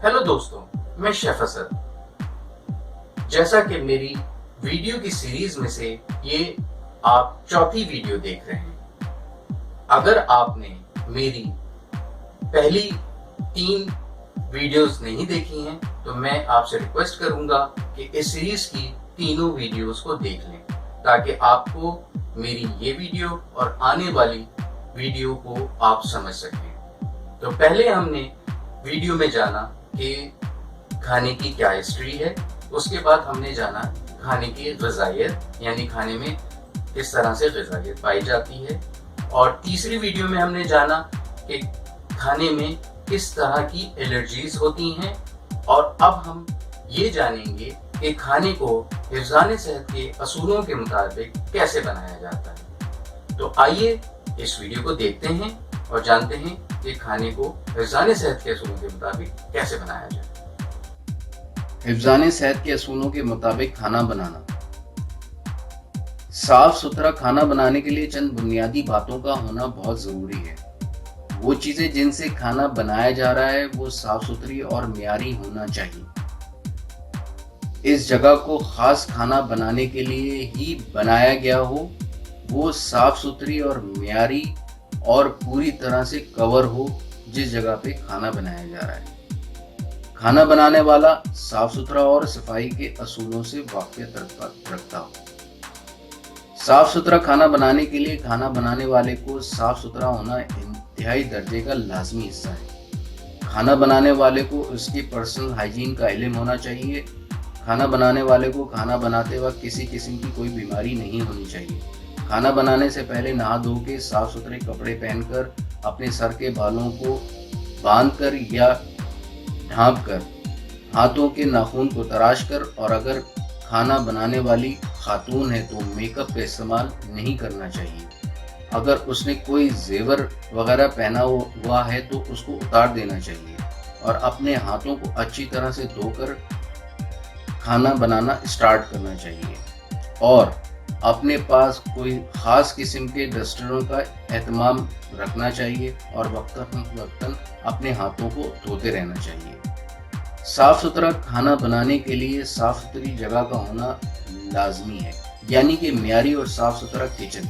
Hello दोस्तों, मैं chef Asad. जैसा कि मेरी वीडियो की सीरीज में से ये आप चौथी वीडियो देख रहे हैं। अगर आपने मेरी पहली 3 वीडियोस नहीं देखी हैं तो मैं आपसे रिक्वेस्ट करूंगा कि इस सीरीज की तीनों वीडियोस को देख लें, ताकि आपको मेरी ये वीडियो और आने वाली वीडियो को आप समझ सकें। तो पहले हमने वीडियो में जाना कि खाने की क्या हिस्ट्री है, उसके बाद हमने जाना खाने की ग़िज़ाइयत, यानी खाने में किस तरह से ग़िज़ाइयत पाई जाती है, और तीसरी वीडियो में हमने जाना कि खाने में किस तरह की एलर्जीज होती हैं, और अब हम ये जानेंगे कि खाने को हिफ़्ज़ान सेहत के असूलों के मुताबिक कैसे बनाया जाता है। तो आइए इस वीडियो को देखते हैं और जानते हैं कि खाने को हिफ़्ज़ान सेहत के असूलों के मुताबिक कैसे बनाया जाए। हिफ़्ज़ान सेहत के असूलों के मुताबिक खाना बनाना। साफ सुथरा खाना बनाने के लिए चंद बुनियादी बातों का होना बहुत ज़रूरी है। वो चीज़ें जिनसे खाना बनाया जा रहा है वो साफ सुथरी और मियारी होना चाहिए। इस जगह को ख़ास खाना बनाने के लिए ही बनाया गया हो, वो साफ सुथरी और मियारी और पूरी तरह से कवर हो जिस जगह पे खाना बनाया जा रहा है। खाना बनाने वाला साफ सुथरा और सफाई के असूलों से वाकिफ रखता हो। साफ सुथरा खाना बनाने के लिए खाना बनाने वाले को साफ सुथरा होना इंतहाई दर्जे का लाजमी हिस्सा है। खाना बनाने वाले को उसकी पर्सनल हाइजीन का इल्म होना चाहिए। खाना बनाने वाले को खाना बनाते वक्त किसी किस्म की कोई बीमारी नहीं होनी चाहिए। खाना बनाने से पहले नहा धो के साफ सुथरे कपड़े पहनकर अपने सर के बालों को बांधकर या ढांप कर हाथों के नाखून को तराश कर, और अगर खाना बनाने वाली खातून है तो मेकअप का इस्तेमाल नहीं करना चाहिए। अगर उसने कोई जेवर वगैरह पहना हुआ है तो उसको उतार देना चाहिए और अपने हाथों को अच्छी तरह से धोकर खाना बनाना स्टार्ट करना चाहिए। और अपने पास कोई ख़ास किस्म के डस्टरों का एहतमाम रखना चाहिए और वक्तन अपने हाथों को धोते रहना चाहिए। साफ़ सुथरा खाना बनाने के लिए साफ़ सुथरी जगह का होना लाजमी है, यानी कि मियारी और साफ़ सुथरा किचन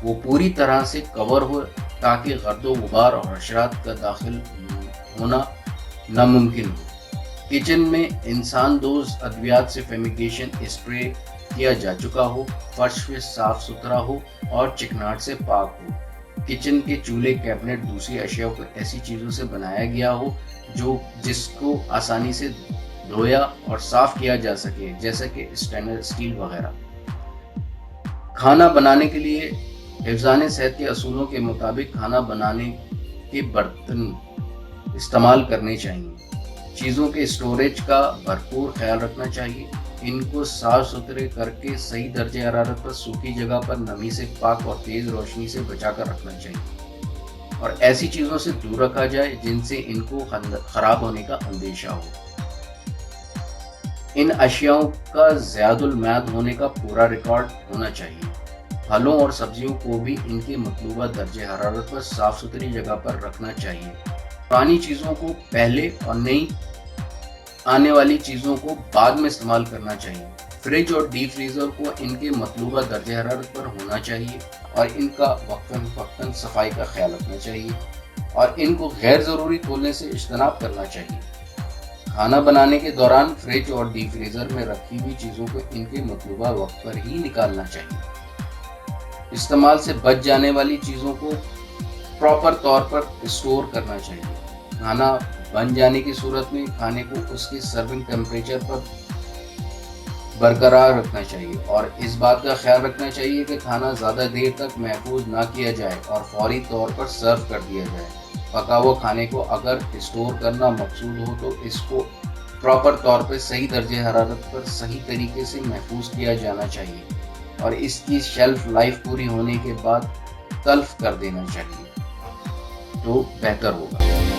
वो पूरी तरह से कवर हो ताकि गर्दो गुबार और हशरात का दाखिल होना नामुमकिन हो। किचन में इंसान दोस्त अद्वियात से फेमिगेशन स्प्रे किया जा चुका हो, फर्श में साफ सुथरा हो और चिकनाहट से पाक हो। किचन के चूल्हे, कैबिनेट, दूसरी अशिया को ऐसी चीज़ों से बनाया गया हो जिसको आसानी से धोया और साफ किया जा सके, जैसे कि स्टेनलेस स्टील वगैरह। खाना बनाने के लिए हिफ़्ज़ान सेहत के असूलों के मुताबिक खाना बनाने के बर्तन इस्तेमाल करने चाहिए। चीज़ों के स्टोरेज का भरपूर ख्याल रखना चाहिए। इनको साफ सुथरे करके सही दर्जे हरारत पर सूखी जगह पर नमी से पाक और तेज़ रोशनी से बचाकर रखना चाहिए, और ऐसी चीज़ों से दूर रखा जाए जिनसे इनको ख़राब होने का अंदेशा हो। इन अशियाओं का ज़ियादुल म्याद होने का पूरा रिकॉर्ड होना चाहिए। फलों और सब्जियों को भी इनके मतलूबा दर्जे हरारत पर साफ सुथरी जगह पर रखना चाहिए। पुरानी चीज़ों को पहले और नई आने वाली चीज़ों को बाद में इस्तेमाल करना चाहिए। फ्रिज और डीप फ्रीज़र को इनके मतलूबा दर्जे हरारत पर होना चाहिए और इनका वक्तन सफाई का ख्याल रखना चाहिए, और इनको गैर ज़रूरी खोलने से इज्तनाब करना चाहिए। खाना बनाने के दौरान फ्रिज और डीप फ्रीज़र में रखी हुई चीज़ों को इनके मतलूबा वक्त पर ही निकालना चाहिए। इस्तेमाल से बच जाने वाली चीज़ों को प्रॉपर तौर पर स्टोर करना चाहिए। खाना बन जाने की सूरत में खाने को उसके सर्विंग टेम्परेचर पर बरकरार रखना चाहिए, और इस बात का ख्याल रखना चाहिए कि खाना ज़्यादा देर तक महफूज ना किया जाए और फौरी तौर पर सर्व कर दिया जाए। पका हुआ खाने को अगर स्टोर करना मकसूद हो तो इसको प्रॉपर तौर पर सही दर्जे हरारत पर सही तरीके से महफूज किया जाना चाहिए, और इसकी शेल्फ लाइफ पूरी होने के बाद तल्फ कर देना चाहिए तो बेहतर होगा।